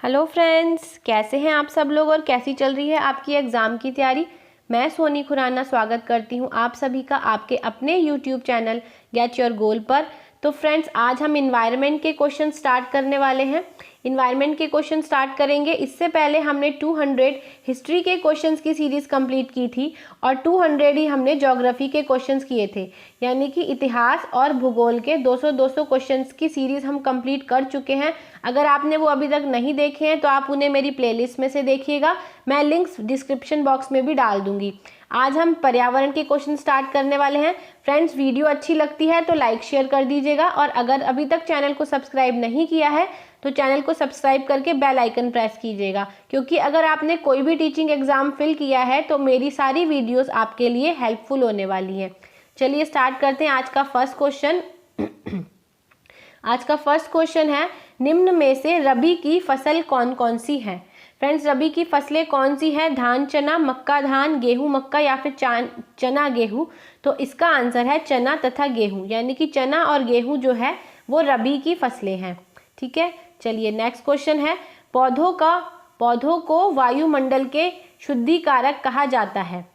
Hello friends, कैसे हैं आप सब लोग और कैसी चल रही है आपकी एग्ज़ाम की तैयारी। मैं सोनी खुराना स्वागत करती हूं आप सभी का आपके अपने YouTube channel get your goal पर। तो फ्रेंड्स, आज हम इन्वायरमेंट के क्वेश्चन स्टार्ट करने वाले हैं। इन्वायरमेंट के क्वेश्चन स्टार्ट करेंगे। इससे पहले हमने 200 हिस्ट्री के क्वेश्चंस की सीरीज़ कंप्लीट की थी और 200 ही हमने ज्योग्राफी के क्वेश्चंस किए थे, यानी कि इतिहास और भूगोल के 200 क्वेश्चंस की सीरीज़ हम कंप्लीट कर चुके हैं। अगर आपने वो अभी तक नहीं देखे हैं तो आप उन्हें मेरी प्लेलिस्ट में से देखिएगा, मैं लिंक्स डिस्क्रिप्शन बॉक्स में भी डाल दूंगी। आज हम पर्यावरण के क्वेश्चन स्टार्ट करने वाले हैं। फ्रेंड्स, वीडियो अच्छी लगती है तो लाइक शेयर कर दीजिएगा और अगर अभी तक चैनल को सब्सक्राइब नहीं किया है तो चैनल को सब्सक्राइब करके बेल आइकन प्रेस कीजिएगा, क्योंकि अगर आपने कोई भी टीचिंग एग्जाम फिल किया है तो मेरी सारी वीडियोस आपके लिए हेल्पफुल होने वाली हैं। चलिए स्टार्ट करते हैं आज का फर्स्ट क्वेश्चन। आज का फर्स्ट क्वेश्चन है, निम्न में से रबी की फसल कौन कौन सी है। फ्रेंड्स, रबी की फसलें कौन सी है? धान चना, मक्का धान, गेहूं मक्का या फिर चना गेहूं। तो इसका आंसर है चना तथा गेहूं, यानी कि चना और गेहूं जो है वो रबी की फसलें हैं। ठीक है, चलिए नेक्स्ट क्वेश्चन है, पौधों को वायुमंडल के शुद्धिकारक कहा जाता है।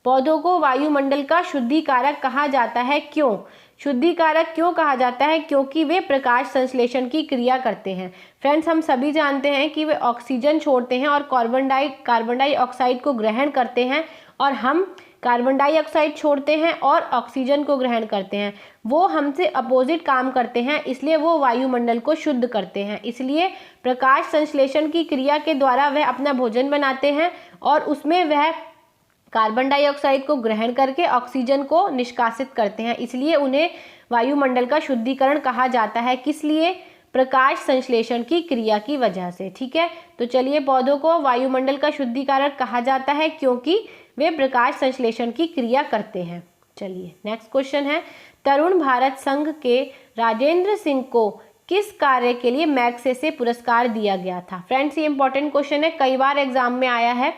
पौधों को वायुमंडल का शुद्धिकारक कहा जाता है। क्यों शुद्धिकारक क्यों कहा जाता है? क्योंकि वे प्रकाश संश्लेषण की क्रिया करते हैं। फ्रेंड्स, हम सभी जानते हैं कि वे ऑक्सीजन छोड़ते हैं और कार्बन डाइऑक्साइड को ग्रहण करते हैं, और हम कार्बन डाइऑक्साइड छोड़ते हैं और ऑक्सीजन को ग्रहण करते हैं। वो हमसे अपोजिट काम करते हैं, इसलिए वो वायुमंडल को शुद्ध करते हैं। इसलिए प्रकाश संश्लेषण की क्रिया के द्वारा वह अपना भोजन बनाते हैं और उसमें वह कार्बन डाइऑक्साइड को ग्रहण करके ऑक्सीजन को निष्कासित करते हैं, इसलिए उन्हें वायुमंडल का शुद्धिकरण कहा जाता है। किस लिए? प्रकाश संश्लेषण की क्रिया की वजह से। ठीक है, तो चलिए, पौधों को वायुमंडल का शुद्धिकारक कहा जाता है क्योंकि वे प्रकाश संश्लेषण की क्रिया करते हैं। चलिए नेक्स्ट क्वेश्चन है, तरुण भारत संघ के राजेंद्र सिंह को किस कार्य के लिए मैग्सेसे पुरस्कार दिया गया था। फ्रेंड्स, ये इंपॉर्टेंट क्वेश्चन है, कई बार एग्जाम में आया है।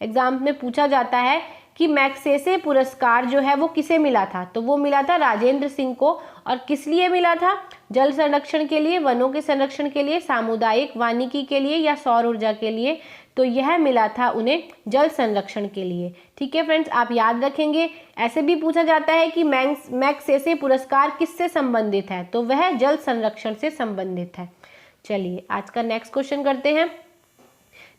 एग्जाम में पूछा जाता है कि मैग्सेसे पुरस्कार जो है वो किसे मिला था। तो वो मिला था राजेंद्र सिंह को। और किस लिए मिला था? जल संरक्षण के लिए, वनों के संरक्षण के लिए, सामुदायिक वानिकी के लिए या सौर ऊर्जा के लिए। तो यह मिला था उन्हें जल संरक्षण के लिए। ठीक है फ्रेंड्स, आप याद रखेंगे। ऐसे भी पूछा जाता है कि मैग्सेसे पुरस्कार किससे संबंधित है, तो वह जल संरक्षण से संबंधित है। चलिए आज का नेक्स्ट क्वेश्चन करते हैं।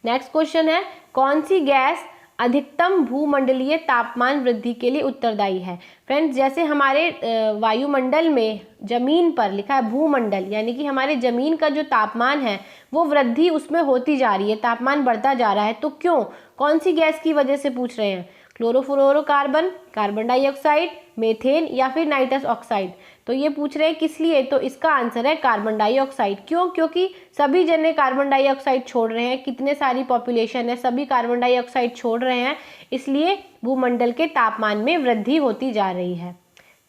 नेक्स्ट क्वेश्चन है, कौन सी गैस अधिकतम भूमंडलीय तापमान वृद्धि के लिए उत्तरदायी है। फ्रेंड्स, जैसे हमारे वायुमंडल में जमीन पर लिखा है भूमंडल, यानी कि हमारे जमीन का जो तापमान है वो वृद्धि उसमें होती जा रही है, तापमान बढ़ता जा रहा है। तो क्यों, कौन सी गैस की वजह से पूछ रहे हैं? क्लोरोफ्लोरोकार्बन, कार्बन डाइऑक्साइड, मेथेन या फिर नाइट्रस ऑक्साइड। तो ये पूछ रहे हैं किस लिए, तो इसका आंसर है कार्बन डाइऑक्साइड। क्यों? क्योंकि सभी जने कार्बन डाइऑक्साइड छोड़ रहे हैं, कितने सारी पॉपुलेशन है, सभी कार्बन डाइऑक्साइड छोड़ रहे हैं, इसलिए भूमंडल के तापमान में वृद्धि होती जा रही है।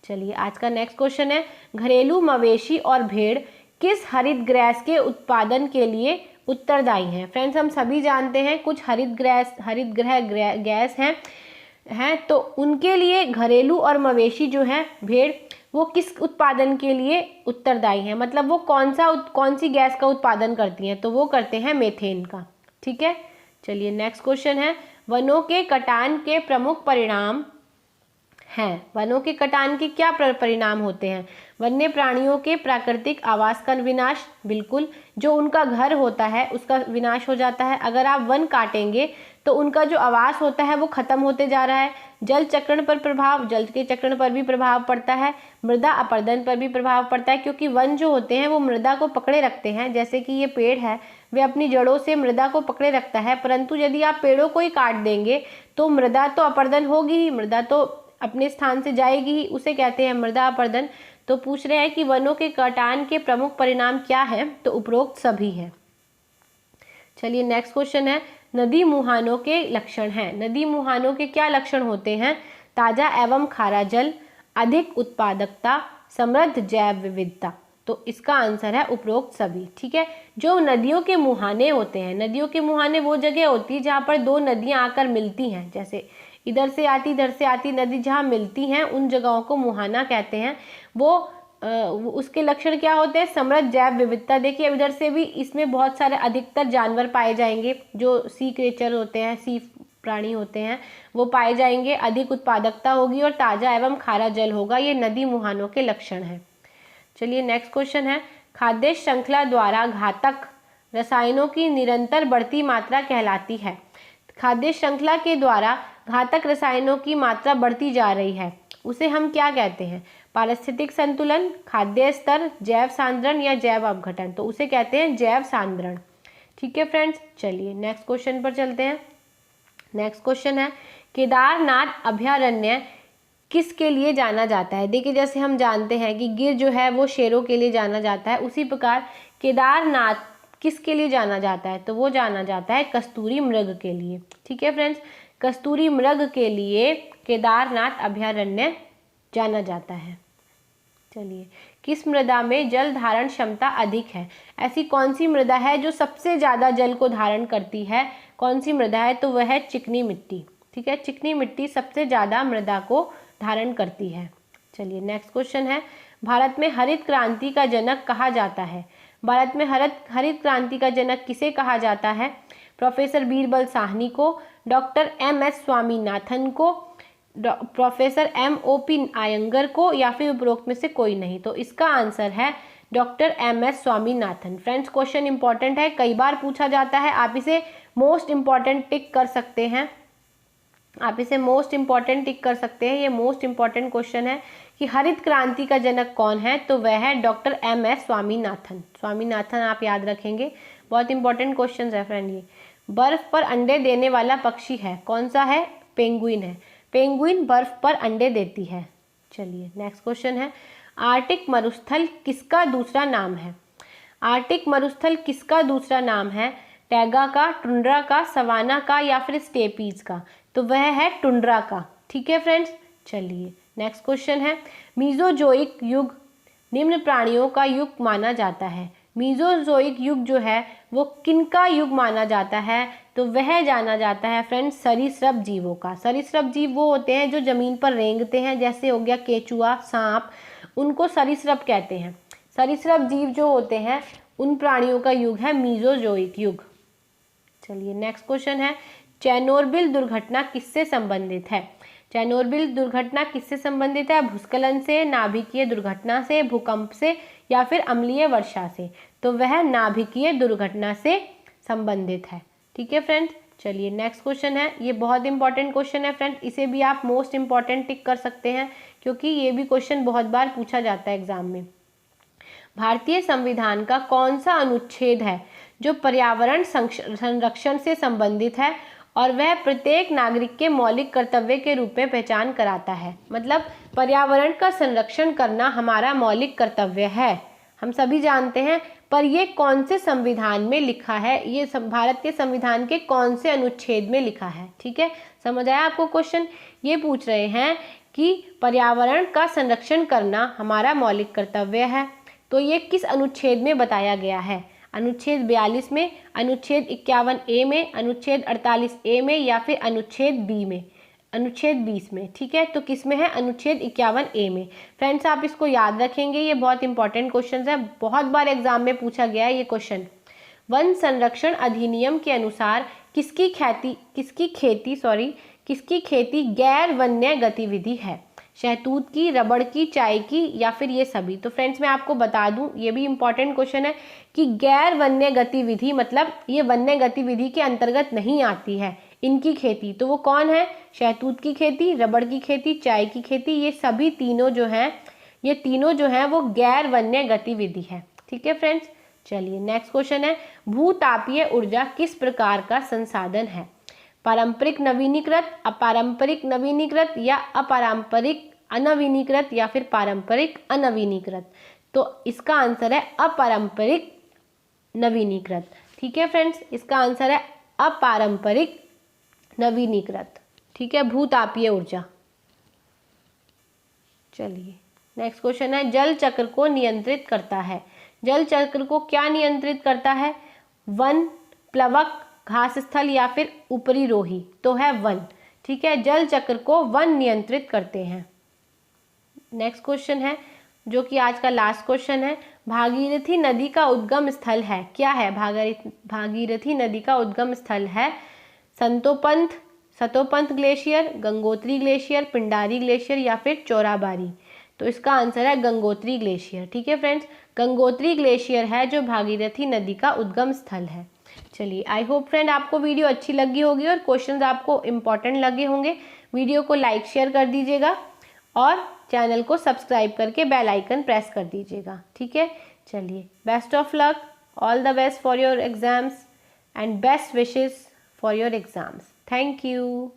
चलिए आज का नेक्स्ट क्वेश्चन है, घरेलू मवेशी और भेड़ किस हरित गैस के उत्पादन के लिए उत्तरदायी हैं। फ्रेंड्स, हम सभी जानते हैं कुछ हरित गृह गैस हैं, तो उनके लिए घरेलू और मवेशी जो है भेड़, वो किस उत्पादन के लिए उत्तरदायी हैं, मतलब वो कौन सी गैस का उत्पादन करती हैं, तो वो करते हैं मेथेन का। ठीक है, चलिए नेक्स्ट क्वेश्चन है, वनों के कटान के प्रमुख परिणाम हैं। वनों के कटान के क्या परिणाम होते हैं? वन्य प्राणियों के प्राकृतिक आवास का विनाश, बिल्कुल, जो उनका घर होता है उसका विनाश हो जाता है। अगर आप वन काटेंगे तो उनका जो आवास होता है वो खत्म होते जा रहा है। जल चक्रण पर प्रभाव, जल के चक्रण पर भी प्रभाव पड़ता है। मृदा अपरदन पर भी प्रभाव पड़ता है, क्योंकि वन जो होते हैं वो मृदा को पकड़े रखते हैं। जैसे कि ये पेड़ है, वे अपनी जड़ों से मृदा को पकड़े रखता है, परंतु यदि आप पेड़ों को ही काट देंगे तो मृदा तो अपरदन होगी ही, मृदा तो अपने स्थान से जाएगी ही, उसे कहते हैं मृदा अपरदन। तो पूछ रहे हैं कि वनों के कटान के प्रमुख परिणाम क्या हैं, तो उपरोक्त सभी हैं। चलिए नेक्स्ट क्वेश्चन है, नदी मुहानों के लक्षण हैं। नदी मुहानों के क्या लक्षण होते हैं? ताजा एवं खारा जल, अधिक उत्पादकता, समृद्ध जैव विविधता। तो इसका आंसर है उपरोक्त सभी। ठीक है, जो नदियों के मुहाने होते हैं, नदियों के मुहाने वो जगह होती है जहाँ पर दो नदियाँ आकर मिलती हैं, जैसे इधर से आती नदी जहाँ मिलती हैं, उन जगहों को मुहाना कहते हैं। वो उसके लक्षण क्या होते हैं? समृद्ध जैव विविधता। देखिए अब इधर से भी इसमें बहुत सारे अधिकतर जानवर पाए जाएंगे, जो सी क्रिएचर होते हैं, सी प्राणी होते हैं, वो पाए जाएंगे। अधिक उत्पादकता होगी और ताज़ा एवं खारा जल होगा। ये नदी मुहानों के लक्षण हैं। चलिए नेक्स्ट क्वेश्चन है, खाद्य श्रृंखला द्वारा घातक रसायनों की निरंतर बढ़ती मात्रा कहलाती है। खाद्य श्रृंखला के द्वारा घातक रसायनों की मात्रा बढ़ती जा रही है, उसे हम क्या कहते हैं? पारिस्थितिक संतुलन, खाद्य स्तर, जैव सांद्रण या जैव अपघटन। तो उसे कहते हैं जैव सांद्रण। ठीक है फ्रेंड्स, चलिए नेक्स्ट क्वेश्चन पर चलते हैं। नेक्स्ट क्वेश्चन है, केदारनाथ अभयारण्य किसके लिए जाना जाता है? देखिए जैसे हम जानते हैं कि गिर जो है वो शेरों के लिए जाना जाता है, उसी प्रकार केदारनाथ किसके लिए जाना जाता है? तो वो जाना जाता है कस्तूरी मृग के लिए। ठीक है फ्रेंड्स, कस्तूरी मृग के लिए केदारनाथ अभयारण्य जाना जाता है। चलिए, किस मृदा में जल धारण क्षमता अधिक है? ऐसी कौन सी मृदा है जो सबसे ज़्यादा जल को धारण करती है? कौन सी मृदा है? तो वह है चिकनी मिट्टी। ठीक है, चिकनी मिट्टी सबसे ज़्यादा मृदा को धारण करती है। चलिए नेक्स्ट क्वेश्चन है, भारत में हरित क्रांति का जनक कहा जाता है? भारत में हरित क्रांति का जनक किसे कहा जाता है? प्रोफेसर बीरबल साहनी को, डॉक्टर एम.एस. स्वामीनाथन को, प्रोफेसर M.O.P. आयंगर को, या फिर उपरोक्त में से कोई नहीं। तो इसका आंसर है doctor M.S. Swaminathan. Friends question important है, कई बार पूछा जाता है, आप इसे मोस्ट इंपॉर्टेंट टिक कर सकते हैं। आप इसे मोस्ट इंपॉर्टेंट टिक कर सकते हैं। ये मोस्ट इंपॉर्टेंट क्वेश्चन है कि हरित क्रांति का जनक कौन है? तो वह है डॉक्टर M.S. स्वामीनाथन। स्वामीनाथन आप याद रखेंगे, बहुत इंपॉर्टेंट क्वेश्चन है फ्रेंड। ये बर्फ पर अंडे देने वाला पक्षी है, कौन सा है? पेंगुइन है। पेंगुइन बर्फ पर अंडे देती है। चलिए नेक्स्ट क्वेश्चन है, आर्टिक मरुस्थल किसका दूसरा नाम है? आर्टिक मरुस्थल किसका दूसरा नाम है? टैगा का, टुंड्रा का, सवाना का या फिर स्टेपीज का? तो वह है टुंड्रा का। ठीक है फ्रेंड्स, चलिए नेक्स्ट क्वेश्चन है, मीजोजोइक युग निम्न प्राणियों का युग माना जाता है। मीजोजोइक युग जो है वो किनका युग माना जाता है? तो वह जाना जाता है फ्रेंड्स सरीसृप जीवों का। सरीसृप जीव वो होते हैं जो जमीन पर रेंगते हैं, जैसे हो गया केचुआ, सांप, उनको सरीसृप कहते हैं। सरीसृप जीव जो होते हैं उन प्राणियों का युग है मीजोजोइक युग। चलिए नेक्स्ट क्वेश्चन है, चेरनोबिल दुर्घटना किससे संबंधित है? चेरनोबिल दुर्घटना किससे संबंधित है? भूस्खलन से, नाभिकीय दुर्घटना से, भूकंप से या फिर अम्लीय वर्षा से? तो वह नाभिकीय दुर्घटना से संबंधित है। ठीक है फ्रेंड्स, चलिए नेक्स्ट क्वेश्चन है, ये बहुत इंपॉर्टेंट क्वेश्चन है फ्रेंड, इसे भी आप मोस्ट इंपॉर्टेंट टिक कर सकते हैं क्योंकि ये भी क्वेश्चन बहुत बार पूछा जाता है एग्जाम में। भारतीय संविधान का कौन सा अनुच्छेद है जो पर्यावरण संरक्षण से संबंधित है और वह प्रत्येक नागरिक के मौलिक कर्तव्य के रूप में पहचान कराता है? मतलब पर्यावरण का संरक्षण करना हमारा मौलिक कर्तव्य है, हम सभी जानते हैं, पर ये कौन से संविधान में लिखा है? ये भारत के संविधान के कौन से अनुच्छेद में लिखा है? ठीक है, समझ आया आपको क्वेश्चन? ये पूछ रहे हैं कि पर्यावरण का संरक्षण करना हमारा मौलिक कर्तव्य है, तो ये किस अनुच्छेद में बताया गया है? अनुच्छेद 42 में, अनुच्छेद 51A में, अनुच्छेद 48A में या फिर अनुच्छेद B में, अनुच्छेद 20 में। ठीक है, तो किस में है? अनुच्छेद 51A में। फ्रेंड्स आप इसको याद रखेंगे, ये बहुत इंपॉर्टेंट क्वेश्चन है, बहुत बार एग्जाम में पूछा गया है ये क्वेश्चन। वन संरक्षण अधिनियम के अनुसार किसकी खेती गैर वन्य गतिविधि है? शहतूत की, रबड़ की, चाय की या फिर ये सभी? तो फ्रेंड्स मैं आपको बता दूं, ये भी इंपॉर्टेंट क्वेश्चन है कि गैर वन्य गतिविधि मतलब ये वन्य गतिविधि के अंतर्गत नहीं आती है इनकी खेती। तो वो कौन है? शहतूत की खेती, रबड़ की खेती, चाय की खेती, ये सभी तीनों जो हैं, ये तीनों जो हैं वो गैर वन्य गतिविधि है। ठीक है फ्रेंड्स, चलिए नेक्स्ट क्वेश्चन है, भूतापीय ऊर्जा किस प्रकार का संसाधन है? पारंपरिक नवीनीकृत, अपारंपरिक नवीनीकृत या अपारंपरिक अनवीनीकृत या फिर पारंपरिक अनवीनीकृत? तो इसका आंसर है अपारंपरिक नवीनीकृत। ठीक है फ्रेंड्स, इसका आंसर है अपारंपरिक नवीनीकृत। ठीक है, भूतापीय ऊर्जा। चलिए नेक्स्ट क्वेश्चन है, जल चक्र को नियंत्रित करता है। जल चक्र को क्या नियंत्रित करता है? वन, प्लवक, घास स्थल या फिर ऊपरी रोही? तो है वन। ठीक है, जल चक्र को वन नियंत्रित करते हैं। नेक्स्ट क्वेश्चन है, जो कि आज का लास्ट क्वेश्चन है। भागीरथी नदी का उद्गम स्थल है, क्या है? भागीरथी नदी का उद्गम स्थल है Satopanth glacier, Gangotri glacier, Pindari glacier या फिर चोराबारी। तो इसका आंसर है गंगोत्री ग्लेशियर। ठीक है फ्रेंड्स, गंगोत्री ग्लेशियर है जो भागीरथी नदी का उद्गम स्थल है। चलिए, आई होप फ्रेंड आपको वीडियो अच्छी लगी होगी और क्वेश्चंस आपको इम्पोर्टेंट लगे होंगे। वीडियो को लाइक शेयर कर दीजिएगा और चैनल को सब्सक्राइब करके बेल आइकन प्रेस कर दीजिएगा। ठीक है, चलिए, best of luck, all the best for your exams and best wishes for your exams. Thank you.